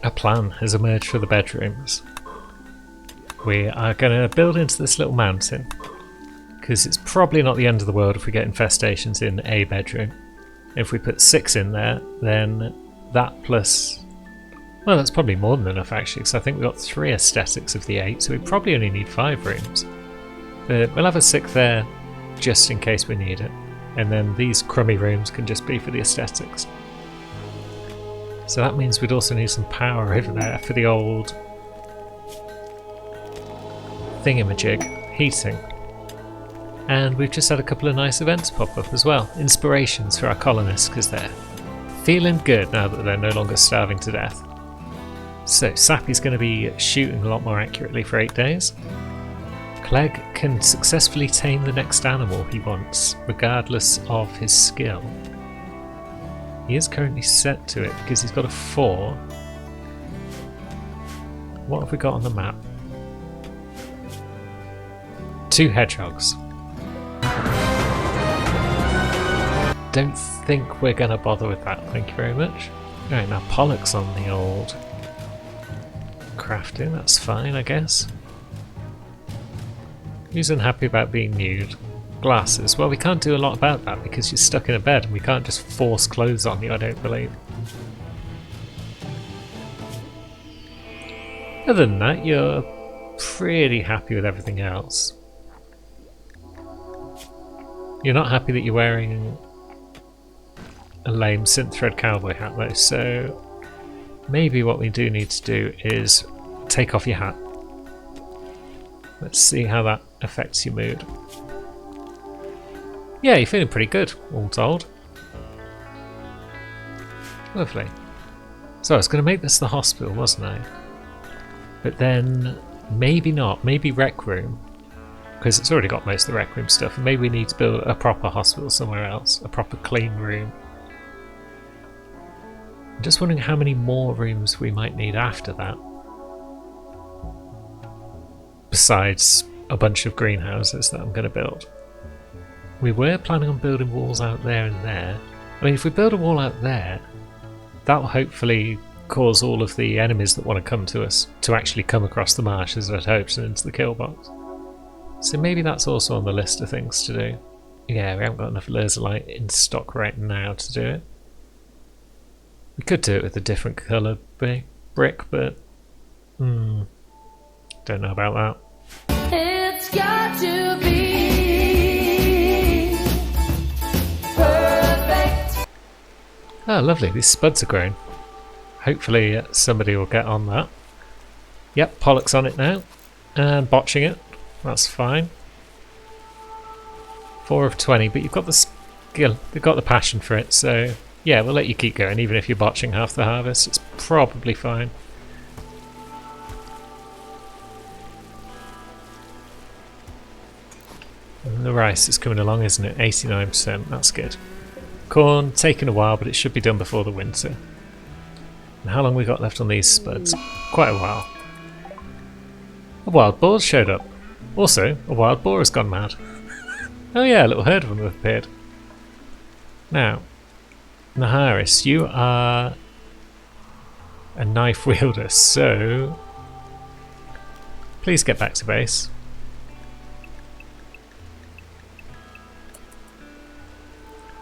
A plan has emerged for the bedrooms. We are going to build into this little mountain, because it's probably not the end of the world if we get infestations in a bedroom. If we put 6 in there, then that plus... well, that's probably more than enough actually, because I think we've got 3 aesthetics of the 8, so we probably only need 5 rooms. But we'll have a 6th there, just in case we need it. And then these crummy rooms can just be for the aesthetics. So that means we'd also need some power over there for the old thingamajig, heating. And we've just had a couple of nice events pop up as well. Inspirations for our colonists, because they're feeling good now that they're no longer starving to death. So Sappy's going to be shooting a lot more accurately for 8 days. Clegg can successfully tame the next animal he wants, regardless of his skill. He is currently set to it because he's got a 4. What have we got on the map? 2 hedgehogs. Don't think we're going to bother with that, thank you very much. Right, now Pollock's on the old crafting, that's fine I guess. Who's unhappy about being nude? Glasses. Well, we can't do a lot about that because you're stuck in a bed and we can't just force clothes on you, I don't believe. Other than that, you're pretty happy with everything else. You're not happy that you're wearing a lame synth thread cowboy hat though, so maybe what we do need to do is take off your hat. Let's see how that affects your mood. Yeah, you're feeling pretty good, all told. Lovely. So I was going to make this the hospital, wasn't I? But then maybe not. Maybe rec room, because it's already got most of the rec room stuff. And maybe we need to build a proper hospital somewhere else, a proper clean room. I'm just wondering how many more rooms we might need after that. Besides a bunch of greenhouses that I'm going to build. We were planning on building walls out there and there. I mean, if we build a wall out there, that will hopefully cause all of the enemies that want to come to us to actually come across the marshes at hopes and into the kill box. So maybe that's also on the list of things to do. Yeah, we haven't got enough laser light in stock right now to do it. We could do it with a different colour brick, but don't know about that. It's got to be perfect. Oh, lovely. These spuds are growing. Hopefully somebody will get on that. Yep, Pollock's on it now. And botching it. That's fine. 4 of 20, but you've got the skill. You've got the passion for it, so yeah, we'll let you keep going. Even if you're botching half the harvest, it's probably fine. And the rice is coming along, isn't it? 89%, that's good. Corn, taking a while, but it should be done before the winter. And how long we got left on these spuds? Quite a while. A wild boar showed up. Also, a wild boar has gone mad. Oh yeah, a little herd of them have appeared. Now, Naharis, you are a knife wielder, so please get back to base.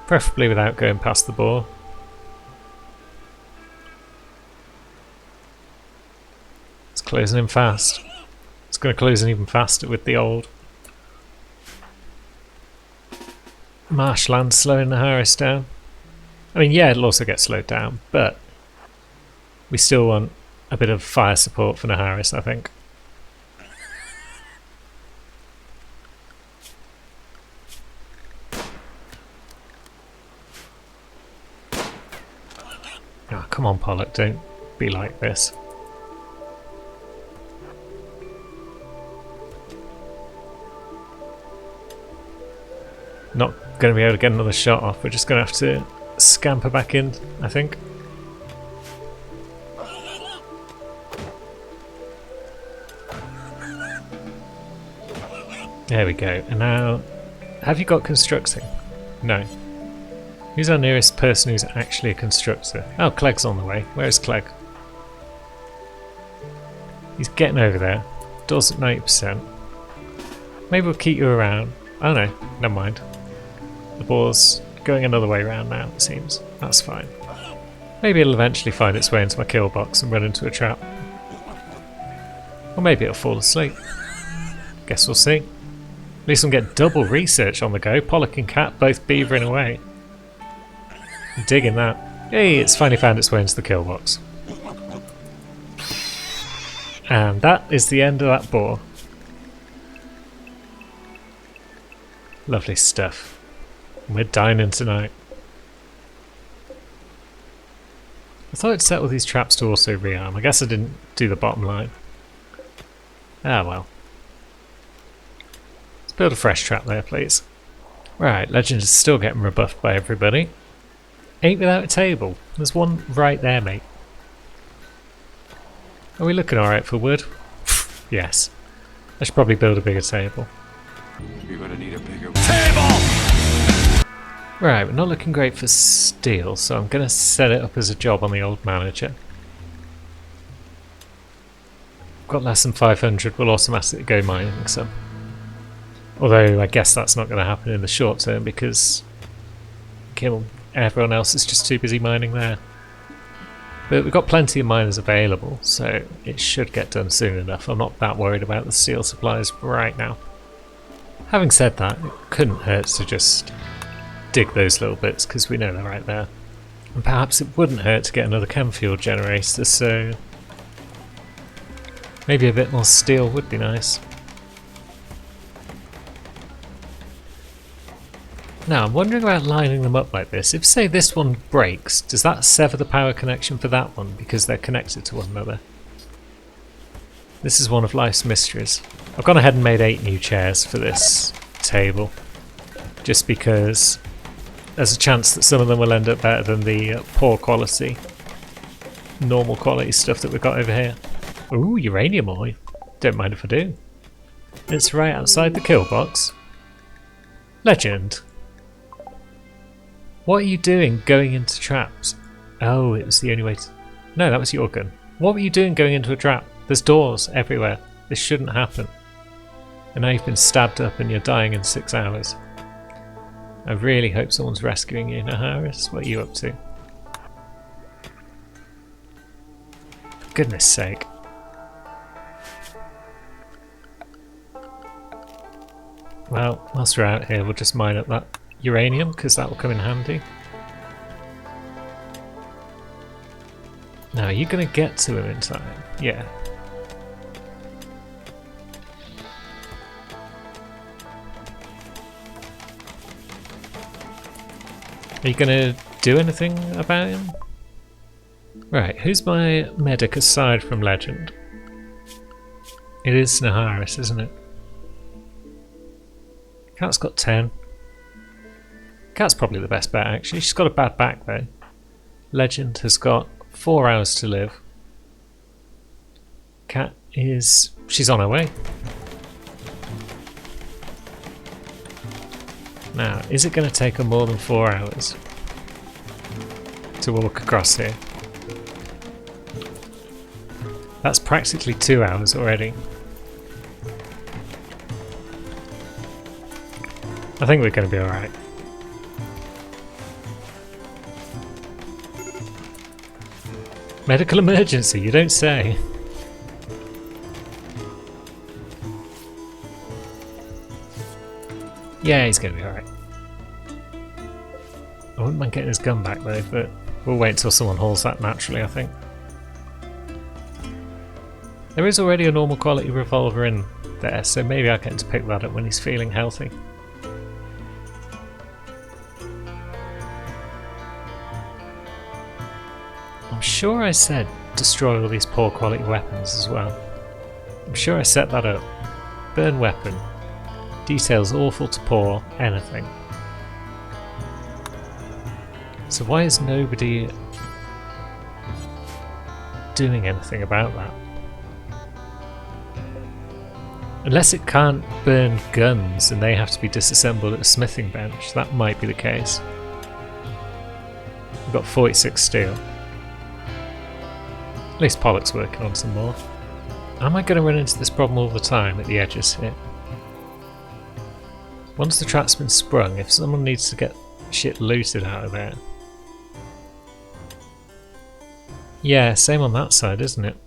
Preferably without going past the boar. It's closing in fast. It's going to close in even faster with the old marshland slowing the Naharis down. I mean, yeah, it'll also get slowed down, but we still want a bit of fire support for Naharis, I think. Oh, come on, Pollock, don't be like this. Not going to be able to get another shot off, we're just going to have to scamper back in, I think. There we go. And now, have you got constructing? No. Who's our nearest person who's actually a constructor? Oh, Clegg's on the way. Where's Clegg? He's getting over there. Doors at 90%. Maybe we'll keep you around. Oh no, never mind. The boar's going another way around now, it seems. That's fine. Maybe it'll eventually find its way into my kill box and run into a trap. Or maybe it'll fall asleep. Guess we'll see. At least we'll get double research on the go. Pollock and Cat both beavering away. I'm digging that. Hey, it's finally found its way into the kill box. And that is the end of that boar. Lovely stuff. We're dining tonight. I thought I'd set all these traps to also rearm. I guess I didn't do the bottom line. Ah well. Let's build a fresh trap there, please. Right, Legend is still getting rebuffed by everybody. Ain't without a table. There's one right there, mate. Are we looking alright for wood? Yes. I should probably build a bigger table. You're gonna need a bigger table! Right, we're not looking great for steel, so I'm going to set it up as a job on the old manager. Got less than 500, we'll automatically go mining some. Although I guess that's not going to happen in the short term because everyone else is just too busy mining there. But we've got plenty of miners available, so it should get done soon enough. I'm not that worried about the steel supplies right now. Having said that, it couldn't hurt to just dig those little bits because we know they're right there. And perhaps it wouldn't hurt to get another chem fuel generator, so maybe a bit more steel would be nice. Now I'm wondering about lining them up like this. If say this one breaks, does that sever the power connection for that one because they're connected to one another? This is one of life's mysteries. I've gone ahead and made 8 new chairs for this table just because there's a chance that some of them will end up better than the poor quality, normal quality stuff that we've got over here. Ooh, uranium ore. Don't mind if I do. It's right outside the kill box. Legend. What are you doing going into traps? Oh, it was the only way to... No, that was your gun. What were you doing going into a trap? There's doors everywhere. This shouldn't happen. And now you've been stabbed up and you're dying in 6 hours. I really hope someone's rescuing you, Naharis. What are you up to? For goodness sake. Well, whilst we're out here, we'll just mine up that uranium, because that will come in handy. Now, are you going to get to him in time? Yeah. Are you going to do anything about him? Right, who's my medic aside from Legend? It is Naharis, isn't it? Cat's got 10. Cat's probably the best bet, actually. She's got a bad back, though. Legend has got 4 hours to live. Cat is... she's on her way. Now, is it going to take her more than 4 hours to walk across here? That's practically 2 hours already. I think we're going to be alright. Medical emergency, you don't say. Yeah, he's going to be alright. I wouldn't mind getting his gun back though, but we'll wait until someone hauls that naturally, I think. There is already a normal quality revolver in there, so maybe I'll get him to pick that up when he's feeling healthy. I'm sure I said destroy all these poor quality weapons as well. I'm sure I set that up. Burn weapon. Details awful to poor. Anything. So why is nobody doing anything about that? Unless it can't burn guns and they have to be disassembled at a smithing bench, that might be the case. We've got 46 steel. At least Pollock's working on some more. Am I going to run into this problem all the time at the edges here? Once the trap's been sprung, if someone needs to get shit looted out of there... Yeah, same on that side, isn't it?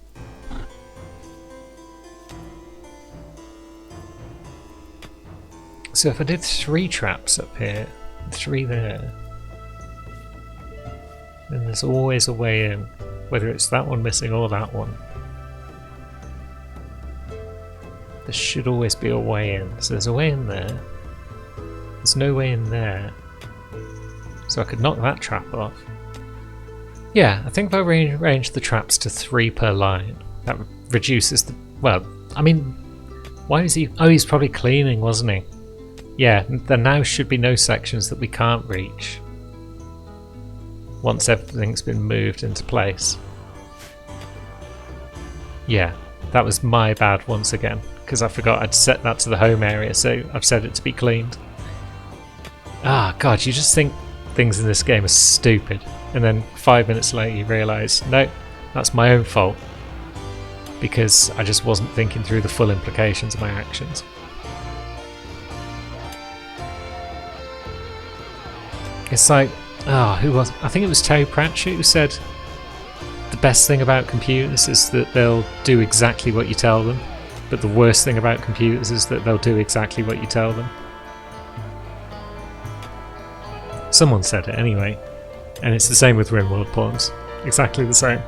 So if I did 3 traps up here, 3 there, then there's always a way in, whether it's that one missing or that one. There should always be a way in. So there's a way in there. There's no way in there. So I could knock that trap off. Yeah, I think if I rearrange the traps to 3 per line, that reduces the... Well, I mean, why is he... Oh, he's probably cleaning, wasn't he? Yeah, there now should be no sections that we can't reach once everything's been moved into place. Yeah, that was my bad once again, because I forgot I'd set that to the home area, so I've set it to be cleaned. Ah, God, you just think things in this game are stupid, and then 5 minutes later you realise, no, that's my own fault, because I just wasn't thinking through the full implications of my actions. It's like, who was... I think it was Terry Pratchett who said the best thing about computers is that they'll do exactly what you tell them, but the worst thing about computers is that they'll do exactly what you tell them. Someone said it anyway, and it's the same with RimWorld pawns. Exactly the same.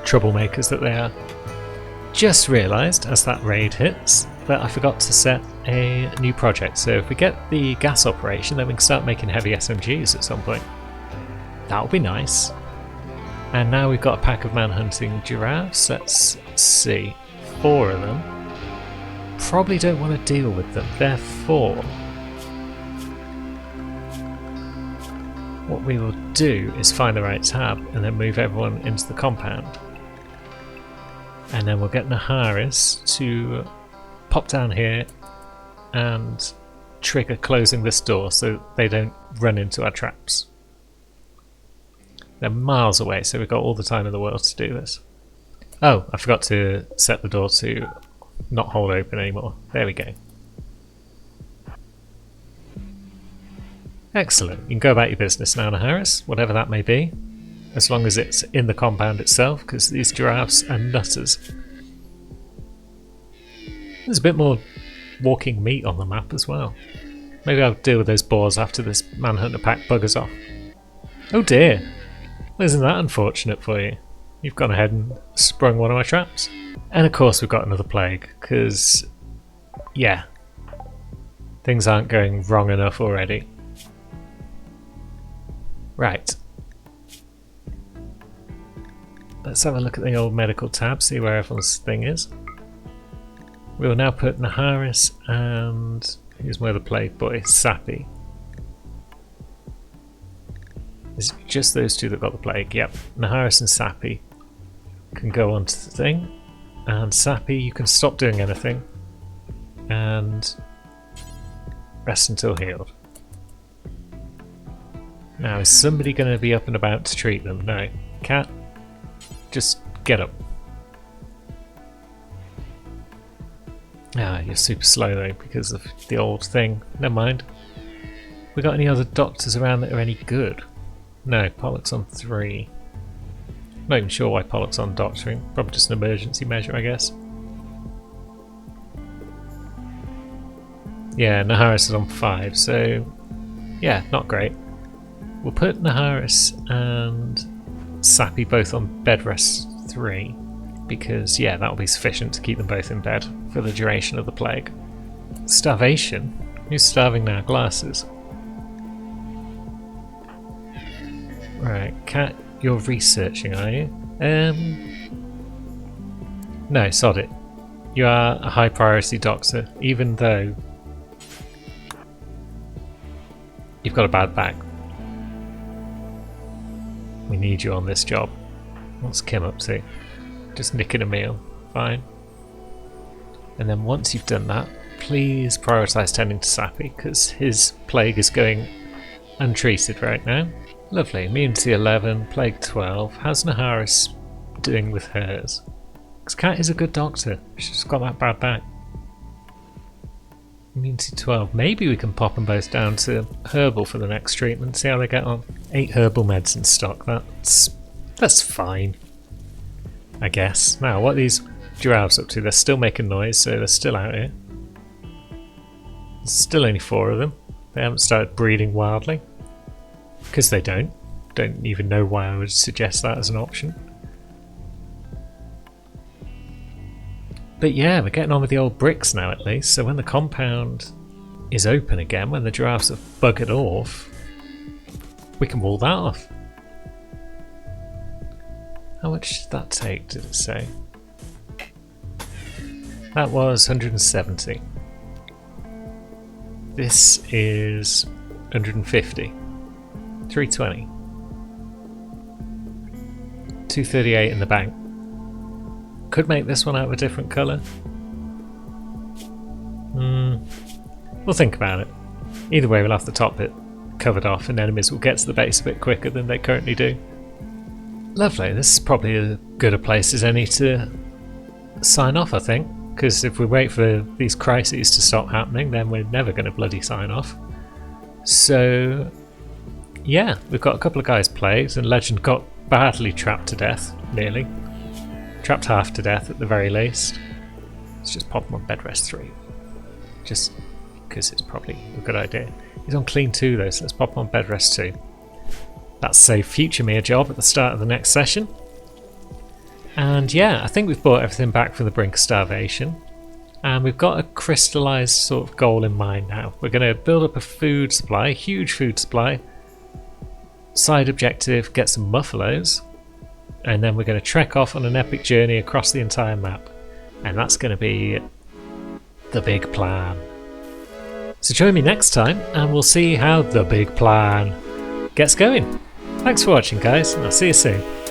Troublemakers that they are. Just realised, as that raid hits, that I forgot to set a new project, so if we get the gas operation then we can start making heavy SMGs at some point. That'll be nice. And now we've got a pack of manhunting giraffes. Let's see. 4 of them. Probably don't want to deal with them, therefore what we will do is find the right tab and then move everyone into the compound. And then we'll get Naharis to pop down here and trigger closing this door so they don't run into our traps. They're miles away, so we've got all the time in the world to do this. Oh, I forgot to set the door to not hold open anymore. There we go. Excellent. You can go about your business now, Naharis, whatever that may be, as long as it's in the compound itself, because these giraffes are nutters. There's a bit more walking meat on the map as well. Maybe I'll deal with those boars after this manhunter pack buggers off. Oh dear! Well, isn't that unfortunate for you? You've gone ahead and sprung one of my traps. And of course we've got another plague, because, yeah, things aren't going wrong enough already. Right. Let's have a look at the old medical tab, see where everyone's thing is. We will now put Naharis and... who's my other plague boy? Sappy. Is it just those two that got the plague? Yep. Naharis and Sappy can go onto the thing. And Sappy, you can stop doing anything. And rest until healed. Now, is somebody going to be up and about to treat them? No. Cat, just get up. Ah, you're super slow though because of the old thing. Never mind. We got any other doctors around that are any good? No, Pollock's on 3. Not even sure why Pollock's on doctoring. Probably just an emergency measure, I guess. Yeah, Naharis is on 5, so yeah, not great. We'll put Naharis and Sappy both on bed rest 3. Because, yeah, that'll be sufficient to keep them both in bed for the duration of the plague. Starvation? Who's starving now? Glasses. Right, Cat, you're researching, are you? No, sod it. You are a high priority doctor, even though you've got a bad back. We need you on this job. What's Kim up to? Just nicking a meal, fine. And then once you've done that, please prioritise tending to Sappy, because his plague is going untreated right now. Lovely, immunity 11, plague 12. How's Naharis doing with hers? Because Cat is a good doctor. She's got that bad back. Immunity 12. Maybe we can pop them both down to herbal for the next treatment. See how they get on. 8 herbal meds in stock. That's fine, I guess. Now, what are these giraffes up to? They're still making noise, so they're still out here. There's still only 4 of them. They haven't started breeding wildly. Because they don't. Don't even know why I would suggest that as an option. But yeah, we're getting on with the old bricks now at least, so when the compound is open again, when the giraffes have buggered off, we can wall that off. How much did that take, did it say? That was 170. This is 150. 320. 238 in the bank. Could make this one out of a different colour. We'll think about it. Either way, we'll have the top bit covered off and enemies will get to the base a bit quicker than they currently do. Lovely, this is probably as good a place as any to sign off, I think. Because if we wait for these crises to stop happening, then we're never going to bloody sign off. So, yeah, we've got a couple of guys played, and Legend got badly trapped to death, nearly. Trapped half to death at the very least. Let's just pop him on bed rest 3. Just because it's probably a good idea. He's on clean 2 though, so let's pop him on bed rest 2. That's save future me a job at the start of the next session. And yeah, I think we've brought everything back from the brink of starvation. And we've got a crystallised sort of goal in mind now. We're going to build up a food supply, a huge food supply. Side objective, get some buffaloes. And then we're going to trek off on an epic journey across the entire map. And that's going to be the big plan. So join me next time and we'll see how the big plan gets going. Thanks for watching guys, and I'll see you soon.